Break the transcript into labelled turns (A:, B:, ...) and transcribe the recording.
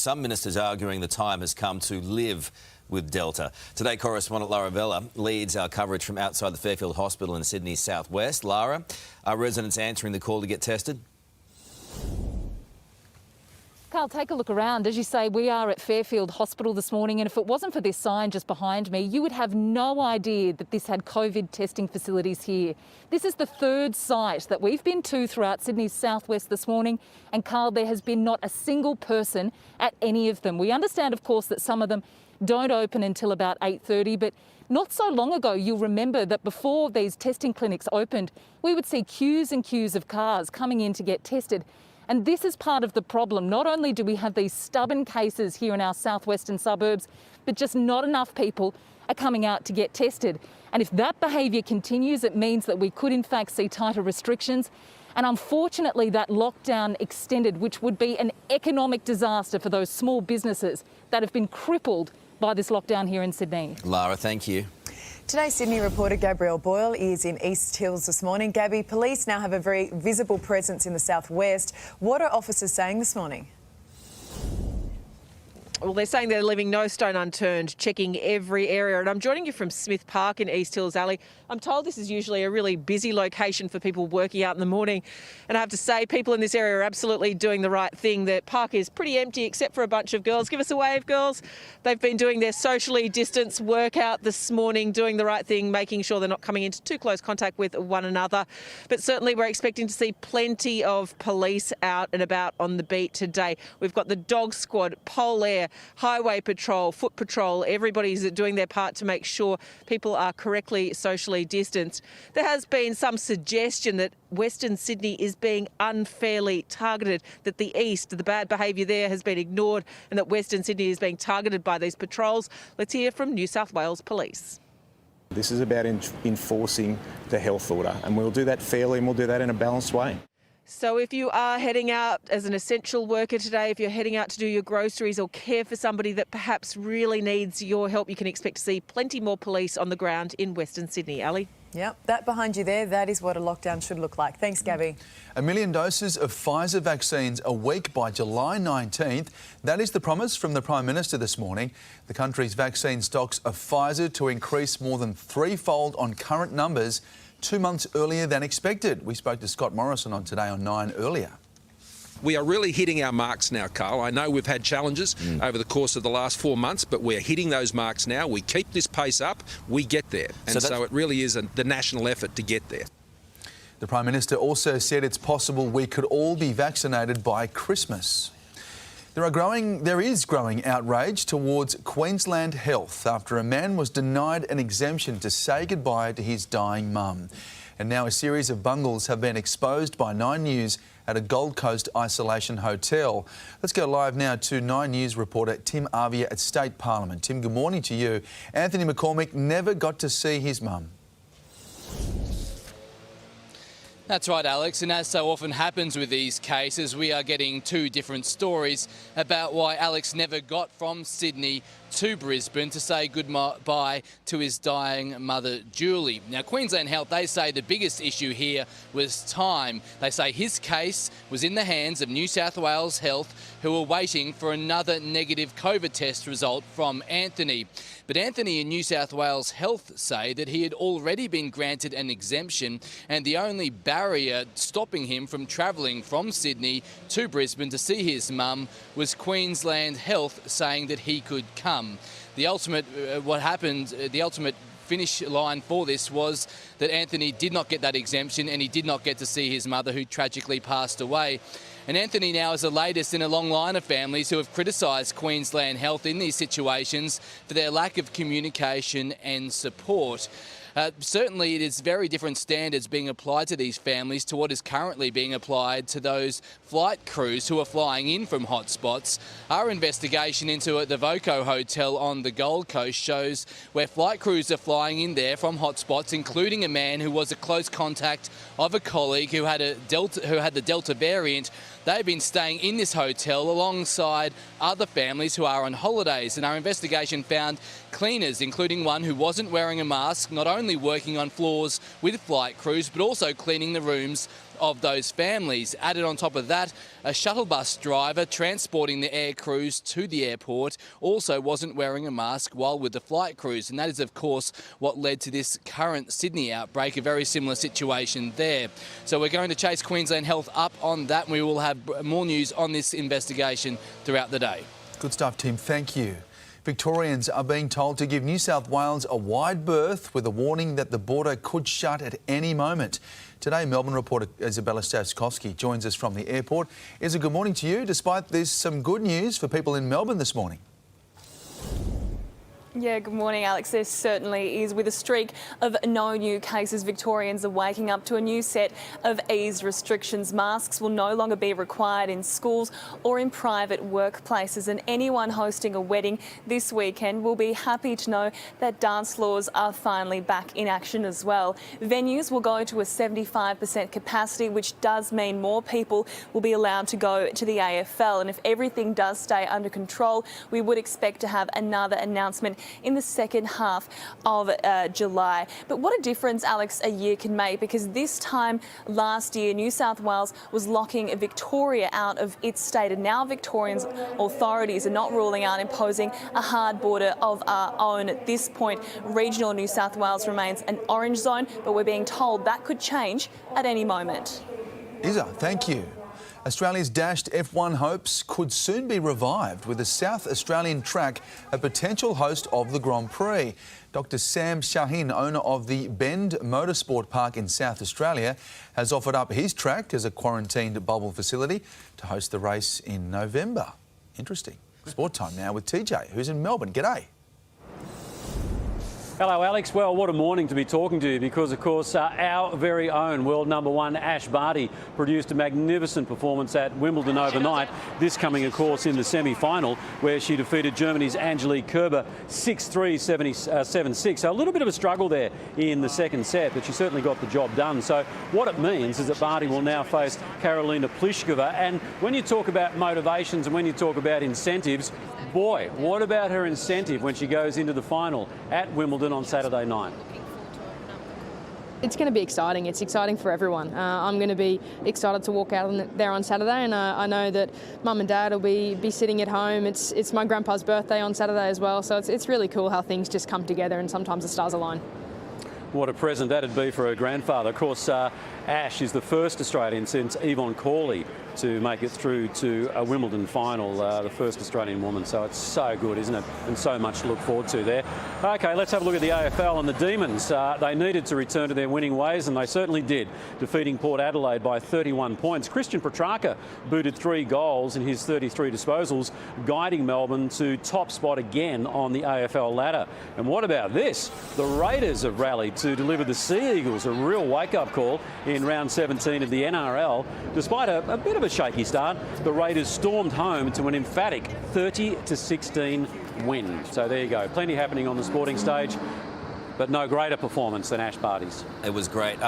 A: some ministers arguing the time has come to live with Delta. Today, correspondent Lara Vella leads our coverage from outside the Fairfield Hospital in Sydney's southwest. Lara, are residents answering the call to get tested?
B: Carl, take a look around. As you say, we are at Fairfield Hospital this morning, and if it wasn't for this sign just behind me, you would have no idea that this had COVID testing facilities here. This is the third site that we've been to throughout Sydney's southwest this morning, and Carl, there has been not a single person at any of them. We understand, of course, that some of them don't open until about 8:30, but not so long ago, you'll remember that before these testing clinics opened, we would see queues and queues of cars coming in to get tested. And this is part of the problem. Not only do we have these stubborn cases here in our southwestern suburbs, but just not enough people are coming out to get tested. And if that behaviour continues, it means that we could in fact see tighter restrictions. And unfortunately, that lockdown extended, which would be an economic disaster for those small businesses that have been crippled by this lockdown here in Sydney.
A: Lara, thank you.
C: Today's Sydney reporter Gabrielle Boyle is in East Hills this morning. Gabby, police now have a very visible presence in the southwest. What are officers saying this morning?
D: Well, they're saying they're leaving no stone unturned, checking every area. And I'm joining you from Smith Park in East Hills Alley. I'm told this is usually a really busy location for people working out in the morning. And I have to say, people in this area are absolutely doing the right thing. The park is pretty empty except for a bunch of girls. Give us a wave, girls. They've been doing their socially distanced workout this morning, doing the right thing, making sure they're not coming into too close contact with one another. But certainly we're expecting to see plenty of police out and about on the beat today. We've got the dog squad, Pole Air, Highway Patrol, Foot Patrol. Everybody's doing their part to make sure people are correctly socially distanced. There has been some suggestion that Western Sydney is being unfairly targeted, that the east, the bad behaviour there has been ignored, and that Western Sydney is being targeted by these patrols. Let's hear from New South Wales Police.
E: This is about enforcing the health order, and we'll do that fairly and we'll do that in a balanced way.
D: So if you are heading out as an essential worker today, if you're heading out to do your groceries or care for somebody that perhaps really needs your help, you can expect to see plenty more police on the ground in Western Sydney. Ali?
C: Yep, that behind you there, that is what a lockdown should look like. Thanks, Gabby.
F: 1 million doses of Pfizer vaccines a week by July 19th. That is the promise from the Prime Minister this morning. The country's vaccine stocks of Pfizer to increase more than threefold on current numbers 2 months earlier than expected. We spoke to Scott Morrison on Today on 9 earlier.
G: We are really hitting our marks now, Carl. I know we've had challenges over the course of the last 4 months, but we're hitting those marks now. We keep this pace up, we get there. And so it really is the national effort to get there.
F: The Prime Minister also said it's possible we could all be vaccinated by Christmas. There is growing outrage towards Queensland Health after a man was denied an exemption to say goodbye to his dying mum. And now a series of bungles have been exposed by 9 News at a Gold Coast isolation hotel. Let's go live now to 9 News reporter Tim Avia at State Parliament. Tim, good morning to you. Anthony McCormick never got to see his mum.
H: That's right, Alex, and as so often happens with these cases, we are getting two different stories about why Alex never got from Sydney to Brisbane to say goodbye to his dying mother, Julie. Now, Queensland Health, they say the biggest issue here was time. They say his case was in the hands of New South Wales Health, who were waiting for another negative COVID test result from Anthony. But Anthony and New South Wales Health say that he had already been granted an exemption, and the only barrier stopping him from travelling from Sydney to Brisbane to see his mum was Queensland Health saying that he could come. The ultimate, the ultimate finish line for this was that Anthony did not get that exemption and he did not get to see his mother, who tragically passed away. And Anthony now is the latest in a long line of families who have criticised Queensland Health in these situations for their lack of communication and support. Certainly it is very different standards being applied to these families to what is currently being applied to those flight crews who are flying in from hotspots. Our investigation into the Voco Hotel on the Gold Coast shows where flight crews are flying in there from hotspots, including a man who was a close contact of a colleague who had the Delta variant. They've been staying in this hotel alongside other families who are on holidays, and our investigation found cleaners, including one who wasn't wearing a mask, not only working on floors with flight crews but also cleaning the rooms of those families. Added on top of that, a shuttle bus driver transporting the air crews to the airport also wasn't wearing a mask while with the flight crews, and that is of course what led to this current Sydney outbreak, a very similar situation there. So we're going to chase Queensland Health up on that, and we will have more news on this investigation throughout the day.
F: Good stuff, Tim. Thank you. Victorians are being told to give New South Wales a wide berth with a warning that the border could shut at any moment. Today, Melbourne reporter Isabella Stavskovsky joins us from the airport. Isa, good morning to you. Despite this, some good news for people in Melbourne this morning.
I: Yeah, good morning, Alex. There certainly is. With a streak of no new cases, Victorians are waking up to a new set of eased restrictions. Masks will no longer be required in schools or in private workplaces, and anyone hosting a wedding this weekend will be happy to know that dance floors are finally back in action as well. Venues will go to a 75% capacity, which does mean more people will be allowed to go to the AFL. And if everything does stay under control, we would expect to have another announcement in the second half of July. But what a difference, Alex, a year can make, because this time last year, New South Wales was locking Victoria out of its state, and now Victorian authorities are not ruling out imposing a hard border of our own. At this point, regional New South Wales remains an orange zone, but we're being told that could change at any moment.
F: Isa, thank you. Australia's dashed F1 hopes could soon be revived, with the South Australian track a potential host of the Grand Prix. Dr Sam Shaheen, owner of the Bend Motorsport Park in South Australia, has offered up his track as a quarantined bubble facility to host the race in November. Interesting. Sport time now with TJ, who's in Melbourne. G'day.
J: Hello, Alex. Well, what a morning to be talking to you, because, of course, our very own world #1 Ash Barty produced a magnificent performance at Wimbledon overnight. This coming, of course, in the semi-final, where she defeated Germany's Angelique Kerber 6-3, 7-6. So a little bit of a struggle there in the second set, but she certainly got the job done. So what it means is that Barty will now face Karolina Pliskova. And when you talk about motivations and when you talk about incentives, boy, what about her incentive when she goes into the final at Wimbledon on Saturday night?
K: It's going to be exciting. It's exciting for everyone. I'm going to be excited to walk out there on Saturday, and I know that Mum and Dad will be sitting at home. It's my grandpa's birthday on Saturday as well, so it's really cool how things just come together and sometimes the stars align.
J: What a present that'd be for her grandfather. Of course, Ash is the first Australian since Yvonne Cawley to make it through to a Wimbledon final, the first Australian woman. So it's so good, isn't it? And so much to look forward to there. OK, let's have a look at the AFL and the Demons. They needed to return to their winning ways, and they certainly did, defeating Port Adelaide by 31 points. Christian Petrarca booted 3 goals in his 33 disposals, guiding Melbourne to top spot again on the AFL ladder. And what about this? The Raiders have rallied to deliver the Sea Eagles a real wake-up call in round 17 of the NRL. Despite a bit of a shaky start, the Raiders stormed home to an emphatic 30-16 win. So there you go. Plenty happening on the sporting stage, but no greater performance than Ash Barty's.
A: It was great.